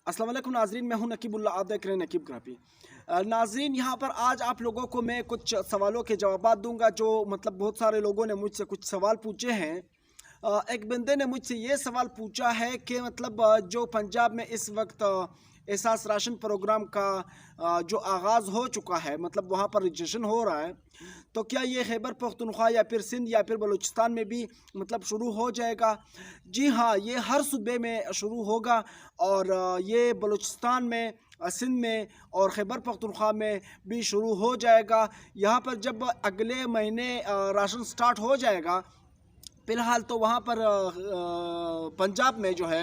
अस्सलाम वालेकुम नाजरीन, मैं हूं नकीबुल्लाह, आप देख रहे हैं नकीब ग्राफी। नाजरीन, यहाँ पर आज आप लोगों को मैं कुछ सवालों के जवाब दूंगा जो मतलब बहुत सारे लोगों ने मुझसे कुछ सवाल पूछे हैं। एक बंदे ने मुझसे ये सवाल पूछा है कि मतलब जो पंजाब में इस वक्त एहसास राशन प्रोग्राम का जो आगाज़ हो चुका है, मतलब वहाँ पर रजिस्ट्रेशन हो रहा है, तो क्या ये खैबर पख्तूनख्वा या फिर सिंध या फिर बलूचिस्तान में भी मतलब शुरू हो जाएगा? जी हाँ, ये हर सूबे में शुरू होगा और ये बलूचिस्तान में, सिंध में और खैबर पख्तूनख्वा में भी शुरू हो जाएगा। यहाँ पर जब अगले महीने राशन स्टार्ट हो जाएगा, फ़िलहाल तो वहाँ पर पंजाब में जो है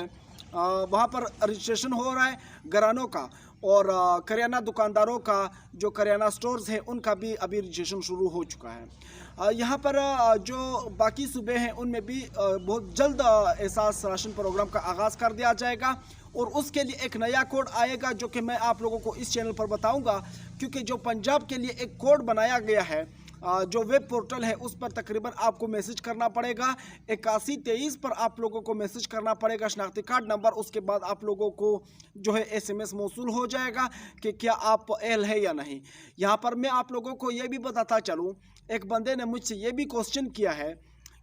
वहाँ पर रजिस्ट्रेशन हो रहा है घरानों का और करियाना दुकानदारों का, जो करियाना स्टोर्स हैं उनका भी अभी रजिस्ट्रेशन शुरू हो चुका है। यहाँ पर जो बाकी सूबे हैं उनमें भी बहुत जल्द एहसास राशन प्रोग्राम का आगाज़ कर दिया जाएगा और उसके लिए एक नया कोड आएगा जो कि मैं आप लोगों को इस चैनल पर बताऊँगा, क्योंकि जो पंजाब के लिए एक कोड बनाया गया है, जो वेब पोर्टल है उस पर तकरीबन आपको मैसेज करना पड़ेगा 8123 पर, आप लोगों को मैसेज करना पड़ेगा शनाख्ती कार्ड नंबर। उसके बाद आप लोगों को जो है SMS मौसूल हो जाएगा कि क्या आप एल है या नहीं। यहाँ पर मैं आप लोगों को ये भी बताता चलूँ, एक बंदे ने मुझसे ये भी क्वेश्चन किया है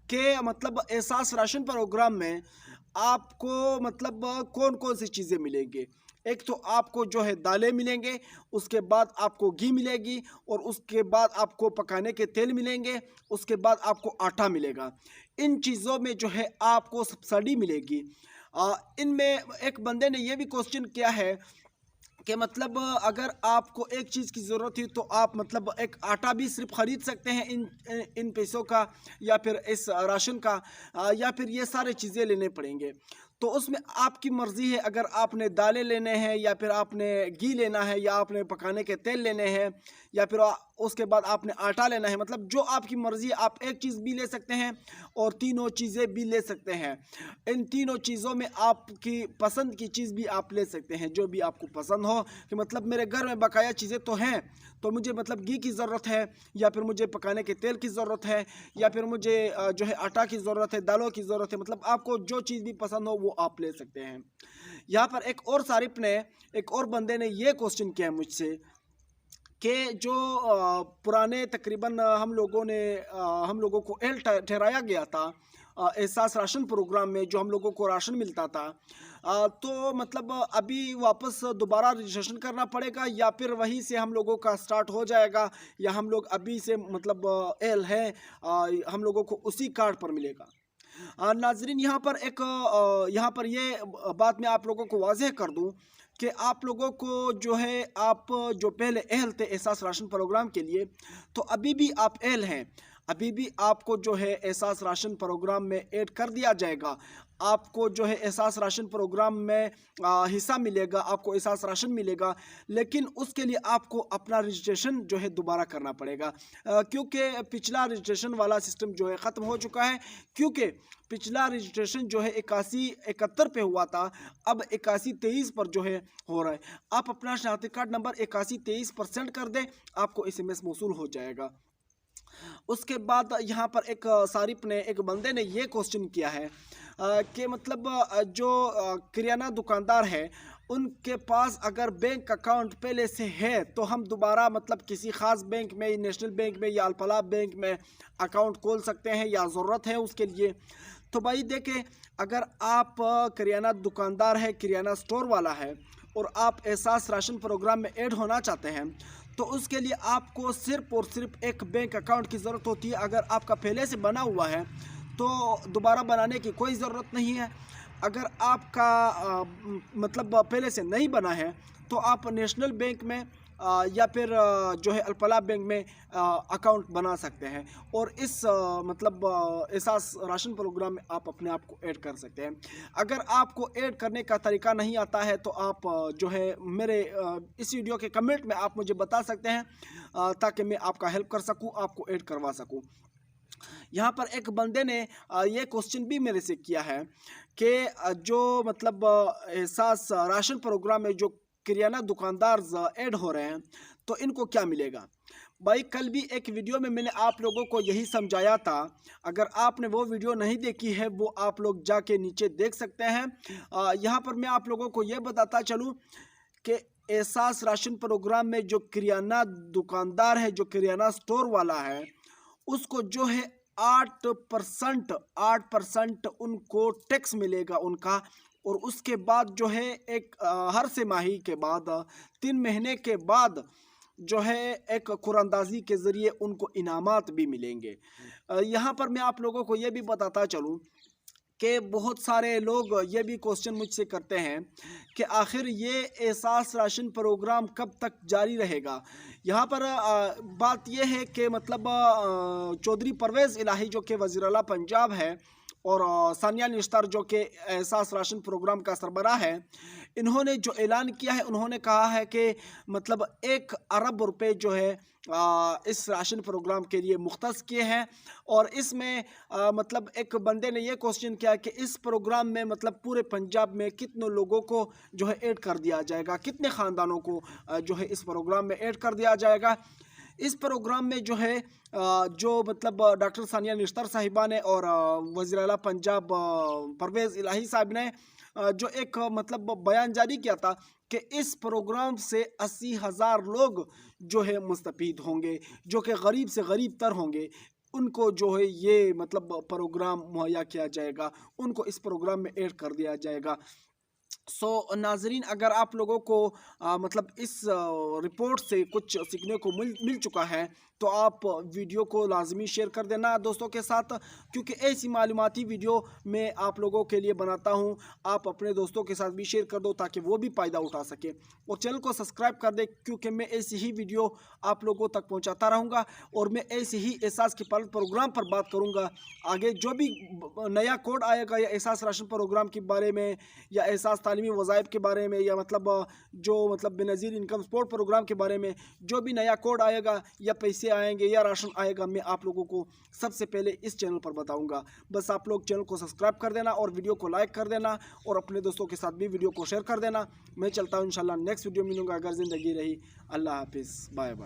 कि मतलब एहसास राशन प्रोग्राम में आपको मतलब कौन कौन सी चीज़ें मिलेंगी। एक तो आपको जो है दालें मिलेंगे, उसके बाद आपको घी मिलेगी और उसके बाद आपको पकाने के तेल मिलेंगे, उसके बाद आपको आटा मिलेगा। इन चीज़ों में जो है आपको सब्सिडी मिलेगी। इनमें एक बंदे ने ये भी क्वेश्चन किया है कि मतलब अगर आपको एक चीज़ की ज़रूरत है तो आप मतलब एक आटा भी सिर्फ ख़रीद सकते हैं इन इन पैसों का, या फिर इस राशन का, या फिर ये सारे चीज़ें लेने पड़ेंगे। तो उसमें आपकी मर्ज़ी है, अगर आपने दालें लेने हैं या फिर आपने घी लेना है या आपने पकाने के तेल लेने हैं या फिर उसके बाद आपने आटा लेना है, मतलब जो आपकी मर्ज़ी है, आप एक चीज़ भी ले सकते हैं और तीनों चीज़ें भी ले सकते हैं। इन तीनों चीज़ों में आपकी पसंद की चीज़ भी आप ले सकते हैं, जो भी आपको पसंद हो। कि मतलब मेरे घर में बकाया चीज़ें तो हैं, तो मुझे मतलब घी की ज़रूरत है या फिर मुझे पकाने के तेल की ज़रूरत है या फिर मुझे जो है आटा की ज़रूरत है, दालों की ज़रूरत है, मतलब आपको जो चीज़ भी पसंद हो वो आप ले सकते हैं। यहाँ पर एक और सारिफ ने, एक और बंदे ने ये क्वेश्चन किया मुझसे कि जो पुराने तकरीबन हम लोगों को एल ठहराया गया था एहसास राशन प्रोग्राम में, जो हम लोगों को राशन मिलता था, तो मतलब अभी वापस दोबारा रजिस्ट्रेशन करना पड़ेगा या फिर वहीं से हम लोगों का स्टार्ट हो जाएगा, या हम लोग अभी से मतलब एल है हम लोगों को उसी कार्ड पर मिलेगा। नाजरीन, यहाँ पर ये बात मैं आप लोगों को वाज़ेह कर दूं कि आप लोगों को जो है, आप जो पहले अहल थे एहसास राशन प्रोग्राम के लिए, तो अभी भी आप अहल हैं, अभी भी आपको जो है एहसास राशन प्रोग्राम में ऐड कर दिया जाएगा। आपको जो है एहसास राशन प्रोग्राम में हिस्सा मिलेगा, आपको एहसास राशन मिलेगा, लेकिन उसके लिए आपको अपना रजिस्ट्रेशन जो है दोबारा करना पड़ेगा, क्योंकि पिछला रजिस्ट्रेशन वाला सिस्टम जो है ख़त्म हो चुका है। क्योंकि पिछला रजिस्ट्रेशन जो है 8171 पे हुआ था, अब 8123 पर जो है हो रहा है। आप अपना शनाख्ती कार्ड नंबर 8123 पर सेंड कर दें, आपको SMS मौसूल हो जाएगा। उसके बाद यहाँ पर एक सारिफ ने, एक बंदे ने ये क्वेश्चन किया है कि मतलब जो किराना दुकानदार है उनके पास अगर बैंक अकाउंट पहले से है तो हम दोबारा मतलब किसी ख़ास बैंक में, नेशनल बैंक में या अल-फलाह बैंक में अकाउंट खोल सकते हैं या ज़रूरत है उसके लिए। तो भाई देखें, अगर आप किराना दुकानदार है, किराना स्टोर वाला है और आप एहसास राशन प्रोग्राम में ऐड होना चाहते हैं, तो उसके लिए आपको सिर्फ़ और सिर्फ एक बैंक अकाउंट की ज़रूरत होती है। अगर आपका पहले से बना हुआ है तो दोबारा बनाने की कोई ज़रूरत नहीं है। अगर आपका मतलब पहले से नहीं बना है तो आप नेशनल बैंक में या फिर जो है अल-फलाह बैंक में अकाउंट बना सकते हैं और इस मतलब एहसास राशन प्रोग्राम में आप अपने आप को ऐड कर सकते हैं। अगर आपको ऐड करने का तरीका नहीं आता है तो आप जो है मेरे इस वीडियो के कमेंट में आप मुझे बता सकते हैं, ताकि मैं आपका हेल्प कर सकूं, आपको ऐड करवा सकूं। यहाँ पर एक बंदे ने ये क्वेश्चन भी मेरे से किया है कि जो मतलब एहसास राशन प्रोग्राम में जो किराना दुकानदार ऐड हो रहे हैं तो इनको क्या मिलेगा। भाई कल भी एक वीडियो में मैंने आप लोगों को यही समझाया था। अगर आपने वो वीडियो नहीं देखी है वो आप लोग जाके नीचे देख सकते हैं। यहाँ पर मैं आप लोगों को ये बताता चलूँ कि एहसास राशन प्रोग्राम में जो किराना दुकानदार है, जो किराना स्टोर वाला है, उसको जो है 8% उनको टैक्स मिलेगा उनका। और उसके बाद जो है एक हर तिमाही के बाद 3 महीने के बाद जो है एक कुरानंदाजी के ज़रिए उनको इनामात भी मिलेंगे। यहाँ पर मैं आप लोगों को ये भी बताता चलूँ कि बहुत सारे लोग ये भी क्वेश्चन मुझसे करते हैं कि आखिर ये एहसास राशन प्रोग्राम कब तक जारी रहेगा। यहाँ पर बात यह है कि मतलब चौधरी परवेज़ इलाही जो कि वज़ीर आला पंजाब है और सानिया निश्तर जो कि एहसास राशन प्रोग्राम का सरबराह है, इन्होंने जो ऐलान किया है, उन्होंने कहा है कि मतलब 1 अरब रुपए जो है इस राशन प्रोग्राम के लिए मुख्तस किए हैं। और इसमें मतलब एक बंदे ने ये क्वेश्चन किया कि इस प्रोग्राम में मतलब पूरे पंजाब में कितने लोगों को जो है ऐड कर दिया जाएगा, कितने ख़ानदानों को जो है इस प्रोग्राम में ऐड कर दिया जाएगा। इस प्रोग्राम में जो है जो मतलब डॉक्टर सानिया निश्तर साहिबा ने और वज़ीर आला पंजाब परवेज़ इलाही साहब ने जो एक मतलब बयान जारी किया था कि इस प्रोग्राम से 80,000 लोग जो है मुस्तफ़ीद होंगे, जो कि गरीब से गरीब तर होंगे। उनको जो है ये मतलब प्रोग्राम मुहैया किया जाएगा, उनको इस प्रोग्राम में ऐड कर दिया जाएगा। नाजरीन, अगर आप लोगों को मतलब इस रिपोर्ट से कुछ सीखने को मिल चुका है तो आप वीडियो को लाजमी शेयर कर देना दोस्तों के साथ, क्योंकि ऐसी मालूमाती वीडियो मैं आप लोगों के लिए बनाता हूं। आप अपने दोस्तों के साथ भी शेयर कर दो ताकि वो भी फ़ायदा उठा सके, और चैनल को सब्सक्राइब कर दे, क्योंकि मैं ऐसी ही वीडियो आप लोगों तक पहुंचाता रहूँगा और मैं ऐसे ही एहसास के प्रोग्राम पर बात करूँगा। आगे जो भी नया कोड आएगा या एहसास राशन प्रोग्राम के बारे में या एहसास तालीमी वज़ाइफ के बारे में या मतलब जो मतलब बेनज़ीर इनकम सपोर्ट प्रोग्राम के बारे में जो भी नया कोड आएगा या पैसे आएंगे या राशन आएगा, मैं आप लोगों को सबसे पहले इस चैनल पर बताऊंगा। बस आप लोग चैनल को सब्सक्राइब कर देना और वीडियो को लाइक कर देना और अपने दोस्तों के साथ भी वीडियो को शेयर कर देना। मैं चलता हूँ, इंशाल्लाह नेक्स्ट वीडियो मिलूंगा अगर ज़िंदगी रही। अल्लाह हाफिज़, बाय बाय।